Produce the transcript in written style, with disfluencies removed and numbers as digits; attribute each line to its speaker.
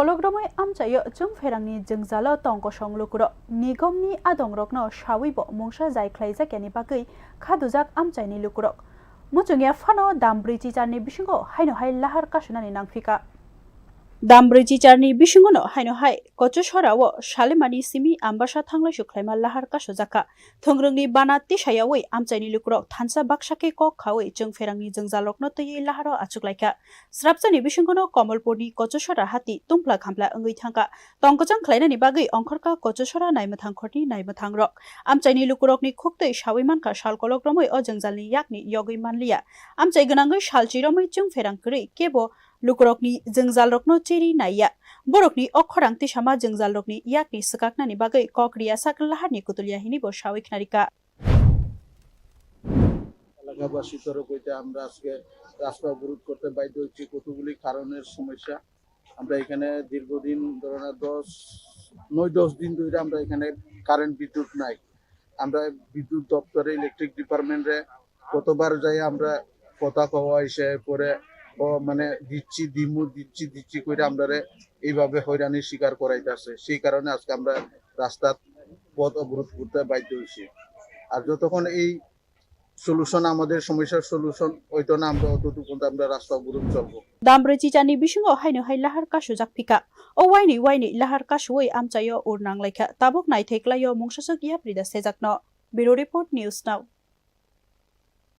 Speaker 1: kologromai amchayo jungferangni jungzalo tongkosong lukuro nigomni adongrokno shawibo mungsa jaikhlaijak yani bagui khadujak amchaini lukurok muchungya phano dambrui chicharni bisingo haino hai lahar kasunani nangfika dambrui chicharni bisingono haino hai kochosharao shalimani simi ambasa thanglai sukhlaima lahar kasujaka thongrungni bana tisayawi amchaini lukurok thansa baksake kok khawi jungferangni jungzalokno tei laharo achuklaika srapchani bisingono komolpurni kochoshara hati tungpla khampla ongui thangka tongkojang khlainani bagui ongkhorka kochoshara naimthang khorni naimthang rok amchaini lukurokni khuktei shawimanka salkologromoi o jungjalni yakni yogui manliya amchai gnangoi salchiromoi jungferang krei kebo lukurokni jungjalrokno cheri naiya borokni okhorang tisama jungjalrokni yakni sakaknani bagui kokriya saklaharni kutuliya hini bo shawiknarika
Speaker 2: এলাকাবাসী তরফ হইতে আমরা আজকে রাস্তা অবরোধ করতে বাধ্য হচ্ছি কতগুলি কারণের সমস্যা। আমরা এখানে দীর্ঘদিন ধরনের 9-10 দিন ধরে আমরা এখানে কারেন্ট বিদ্যুৎ নাই। আমরা বিদ্যুৎ দপ্তরে ইলেকট্রিক ডিপার্টমেন্টে কতবার যাই আমরা কথা কওয়া এসে পরে মানে দিচ্ছি করে আমরা এইভাবে হয়রানির শিকার করাইতেছে। সেই কারণে আজকে আমরা রাস্তার পথ অবরোধ করতে বাধ্য হয়েছি। আর যতক্ষণ এই solution আমাদের সমস্যার solution হইতো না আমরা অতটুকু আমরা রাস্তা অবরোধ চলবো
Speaker 1: dambrui chichani bisingo haino hai lahar kasujak phika o waini lahar kasuoi amchayo urnanglaika tabok naithaiklayo mungsasok yaprida sejakno bureau report news now